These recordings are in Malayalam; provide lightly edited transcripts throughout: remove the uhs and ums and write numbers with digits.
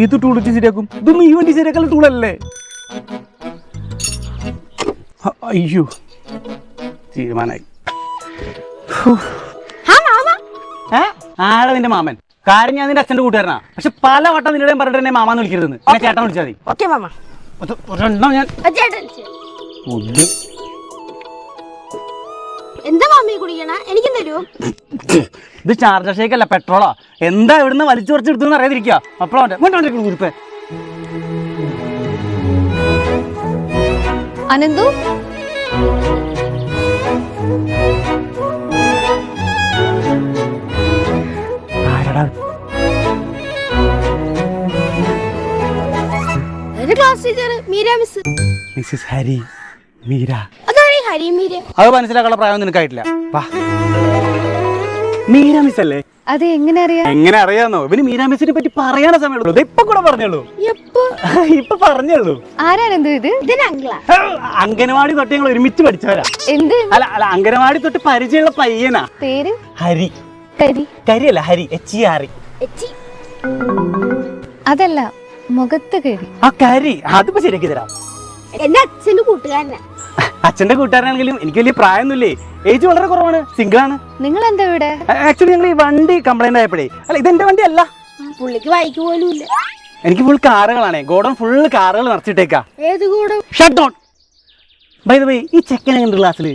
ഏത് ടൂൾ വെച്ച് ശരിയാക്കും? ഇതൊന്നും ഈ വണ്ടി ശരിയാക്കാനുള്ള ടൂളല്ലേ. അയ്യോ തീരുമാനായി. ആരാ നിന്റെ മാമൻ? കാര്യം ഞാൻ നിന്റെ അച്ഛന്റെ കൂട്ടുകാരനാ. പക്ഷെ പല വട്ടം നിന്നോട് പറഞ്ഞിട്ട് എന്നെ മാമാന്ന് വിളിക്കരുതെന്ന്. ചേട്ടൻ വിളിച്ചാൽ മതി. ഞാൻ എന്താ മാമി കുടിക്കണ? എനിക്കും തരുമോ? ഇത് ചാർജർ ഷേക്ക് അല്ല, പെട്രോളാ. എന്താ ഇവിടുന്ന് വലിച്ചു കുറച്ച് എടുത്തു അറിയാതിരിക്കുക. അപ്പോഴാ കുറിപ്പ് Ananthu class teacher Meera miss. Mrs Hari Meera. അതാണ് ഹരി മീര. അത് മനസ്സിലാക്കാനുള്ള പ്രായം നിനക്കായിട്ടില്ല. മീര മിസ് അല്ലേ? അതെ. എങ്ങനെ അറിയാം? എങ്ങനെ അറിയാന്നോ? ഇവന് മീര മിസ്സിനെ പറ്റി പറയാന സമയമുള്ളൂ. ഇപ്പൊ കൂടെ പറഞ്ഞോളൂ. ഇപ്പൊ പറഞ്ഞോളൂ. ആരാണെന്തോ ഇത്? അംഗനവാടി തൊട്ട് ഞങ്ങൾ ഒരുമിച്ച് പഠിച്ചവരാ. എന്ത്? അല്ല അംഗനവാടി തൊട്ട് പരിചയമുള്ള പയ്യനാ. പേര്? ഹരി. കരിയല്ല, ഹരി. HERI. അതല്ല, മുഖത്ത് കരി. ആ കരി അതിപ്പോ ശരിയാക്കി തരാം. എന്റെ അച്ഛന്റെ കൂട്ടുകാരനാ. അച്ഛന്റെ കൂട്ടുകാരനാണെങ്കിലും എനിക്ക് വലിയ പ്രായമൊന്നുമില്ലേ. ഏജ് വളരെ കുറവാണ്. സിംഗിൾ ആണ്. നിങ്ങൾ എന്താ ഇവിടെ? ആക്ച്വലി ഞങ്ങൾ ഈ വണ്ടി കംപ്ലൈന്റ് ആയപ്പോഴേ. അല്ല ഇതെന്റെ വണ്ടി അല്ല. പുള്ളിക്ക് ബൈക്ക് പോലും ഇല്ല. എനിക്ക് ഫുൾ കാറുകളാണേ. ഗോഡൺ ഫുള്ള് കാറുകൾ നിറച്ചിട്ടേക്കാ. ഏത് godown? Shut down. By the way, ഈ ചെക്കൻ എങ്ങനെ ക്ലാസ്സിൽ?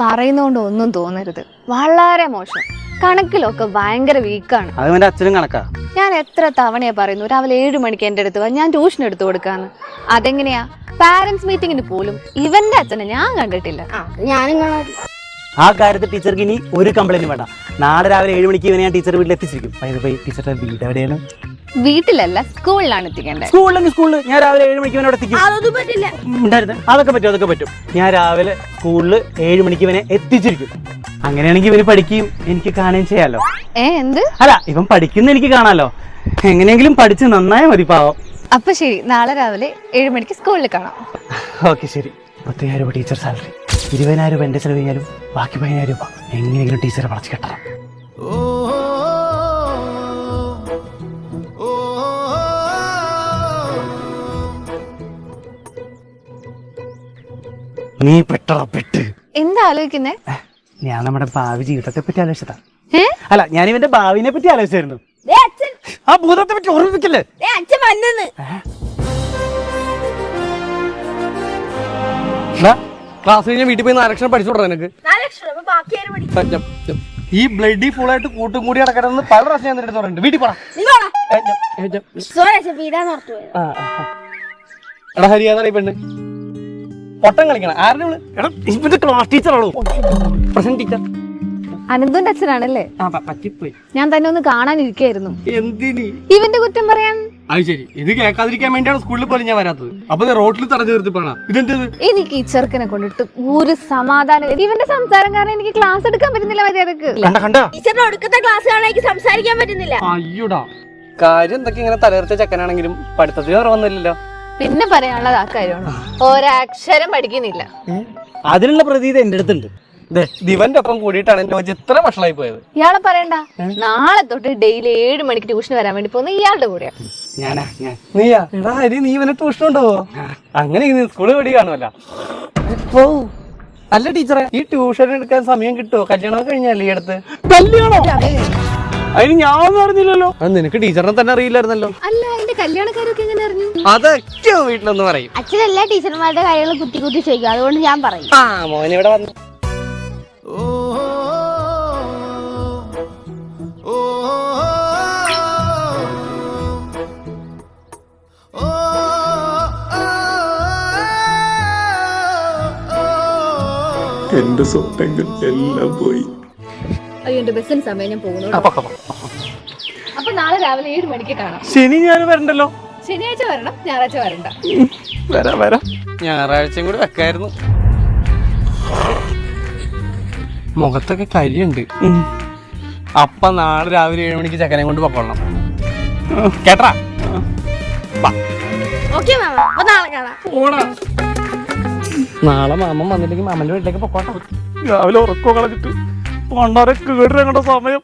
പറയുന്നോണ്ട് ഒന്നും തോന്നരുത്. വളരെ മോശം. കണക്കിലൊക്കെ ഭയങ്കര വീക്കാണ്. അത് എന്റെ അച്ഛനും കണക്കാ. ഞാൻ എത്ര തവണയാ പറയുന്നു രാവിലെ 7 മണിക്ക് എന്റെ അടുത്ത് ഞാൻ ട്യൂഷൻ എടുത്തു കൊടുക്കാന്ന്. അതെങ്ങനെയാ? പാരന്റ്സ് മീറ്റിംഗിന് പോലും ഇവന്റെ അച്ഛനെ ഞാൻ കണ്ടിട്ടില്ല. ഞാനും കാണാറില്ല. ആ കാര്യത്തിൽ ടീച്ചർക്ക് ഇനി ഒരു കംപ്ലൈന്റ് വേണ്ട. നാളെ രാവിലെ 7 മണിക്ക് ഇവനെ ഞാൻ ടീച്ചർ വീട്ടിൽ എത്തിച്ചിരിക്കും. ടീച്ചറുടെ വീട് എവിടെയാണ്? വീട്ടിലല്ല, സ്കൂളിലാണ് എത്തിക്കേണ്ടത്. സ്കൂളിൽ ഞാൻ രാവിലെ 7 മണിക്ക് ഇവനെ എത്തിക്കും. അതൊന്നും പറ്റില്ല. അതൊക്കെ പറ്റും. ഞാൻ രാവിലെ സ്കൂളിൽ 7 മണിക്ക് ഇവനെ എത്തിച്ചിരിക്കും. അങ്ങനെയാണെങ്കിൽ ഇവന് പഠിക്കുകയും എനിക്ക് കാണുകയും ചെയ്യാലോ. എന്ത്? അല്ല, ഇവൻ പഠിക്കുന്ന എനിക്ക് കാണാലോ. എങ്ങനെയെങ്കിലും പഠിച്ച് നന്നായ മതി പാവം. അപ്പൊ ശരി, നാളെ രാവിലെ 7 മണിക്ക് സ്കൂളിൽ കാണാം. ഓക്കെ ശരി. 10,000 രൂപ ടീച്ചർ സാലറി. 20,000 രൂപ എന്റെ ചെലവ് കഴിഞ്ഞാലും ബാക്കി 10,000 രൂപ എങ്ങനെയെങ്കിലും ടീച്ചറെ വളച്ച് കെട്ടണം. നീ പെട്ട്. എന്താ ആലോചിക്കുന്നേ? ഞാൻ നമ്മുടെ ഭാവി ജീവിതത്തെ പറ്റി ആലോചിച്ചതാ. അല്ല, ഞാൻ ഇവന്റെ ഭാവിനെ പറ്റി ആലോചിച്ചായിരുന്നു. ആ ഭൂതത്തെ പറ്റി ഓർമ്മിപ്പിക്കല്ലേ? ക്ലാസ് കഴിഞ്ഞ വീട്ടിൽ പോയി 4 അക്ഷരം പഠിച്ചു തുടങ്ങാൻ എനിക്ക്. ഈ ബ്ലഡി ഫുൾ ആയിട്ട് കൂട്ടും കൂടി നടക്കണമെന്ന് പല പ്രാവശ്യം ഞാൻ പറഞ്ഞിട്ടുണ്ട്. വീട്ടിൽ പോടാ. എടാ ഹരിയാതെ പെണ്ണ് പൊട്ടം കളിക്കണം. ആരുടെ ക്ലാസ് ടീച്ചറാണോ? Present teacher. അനന്തുന്റെ അച്ഛനാണല്ലേ? പറ്റിപ്പോയി. ഞാൻ തന്നെ ഒന്ന് കാണാനിരിക്കായിരുന്നു. എന്തിന്? ഇവന്റെ കുറ്റം പറയാൻ. അത് ശരി. ഇത് കേൾക്കാതിരിക്കാൻ വേണ്ടിയാണ് സ്കൂളിൽ പോലും ഞാൻ വരാത്തത്. അപ്പൊ റോട്ടിൽ തടഞ്ഞു നിർത്തിപ്പോണ ഇതെന്തത്? എനിക്ക് ഈ ചെറുക്കനെ കൊണ്ടിട്ട് ഒരു സമാധാനം. ഇവന്റെ സംസാരം കാരണം എനിക്ക് ക്ലാസ് എടുക്കാൻ പറ്റുന്നില്ല. മര്യാദക്ക് ടീച്ചറിന്റെ ഒടുക്കത്തെ ക്ലാസ് കാണാൻ എനിക്ക് സംസാരിക്കാൻ പറ്റുന്നില്ല. അയ്യോടാ, കാര്യം എന്തൊക്കെ ഇങ്ങനെ തലർച്ച ചെക്കനാണെങ്കിലും പഠിത്തത്തിൽ കുറവൊന്നുമില്ലല്ലോ. പിന്നെ പറയാനുള്ളത് ആ കാര്യമാണ്, ഒരക്ഷരം പഠിക്കുന്നില്ല. അതിനുള്ള പ്രതീത എന്റെ അടുത്തുണ്ട്. ദിവന്റെ ഒപ്പം കൂടിയിട്ടാണ് എന്റെ കൊച്ചു ഇത്ര വഷളായി പോയത്. ഇയാളെ പറയണ്ട. നാളെ തൊട്ട് ഡെയിലി 7 മണിക്ക് ട്യൂഷൻ വരാൻ വേണ്ടി പോകുന്ന ഇയാളുടെ കൂടെയാ. നീയാ? എടാ ഹരി, നീ ഇവനെ ട്യൂഷൻ ഉണ്ടാവോ? അങ്ങനെ സ്കൂളിൽ പഠി കാണുമല്ലോ. അല്ല ടീച്ചറെ, ഈ ട്യൂഷൻ എടുക്കാൻ സമയം കിട്ടുമോ? കല്യാണം കഴിഞ്ഞല്ലേ ഈ അടുത്ത്? കല്യാണോ? അതിന് ഞാൻ അറിഞ്ഞില്ലല്ലോ. അത് നിനക്ക് ടീച്ചറിനെ തന്നെ അറിയില്ലായിരുന്നല്ലോ. അല്ല, എന്റെ കല്യാണക്കാരൊക്കെ എങ്ങനെ അറിഞ്ഞു? അതൊക്കെ വീട്ടിലൊന്നും പറയും. അച്ഛനെല്ലാ ടീച്ചർമാരുടെ കാര്യങ്ങൾ കുത്തി ചോദിക്കും. അതുകൊണ്ട് ഞാൻ പറയും. ആ മോൻ ഇവിടെ വന്നു. എന്റെ സ്വപ്നങ്ങൾ എല്ലാം പോയി. അയ്യോ, എന്റെ ബസ്സിന് സമയം, ഞാൻ പോകുന്നു. അപ്പൊ നാളെ രാവിലെ 7 മണിക്ക് കാണാം. ശനി ഞാൻ വരണ്ടല്ലോ. ശനിയാഴ്ച വരണം, ഞായറാഴ്ച വരണ്ട. വരാം. ഞായറാഴ്ചയും കൂടി വെക്കായിരുന്നു. മുഖത്തൊക്കെ കരിയുണ്ട്. അപ്പൊ നാളെ രാവിലെ 7 മണിക്ക് ചക്കനെ കൊണ്ട് പൊക്കോളണം. കേട്ടാ? നാളെ മാമൻ വന്നില്ലെങ്കിൽ മാമന്റെ വീട്ടിലേക്ക് പൊക്കോട്ടെ. രാവിലെ ഉറക്കോ കളഞ്ഞിട്ട് പണ്ടാരെ കേട്ട് ഞങ്ങളുടെ സമയം.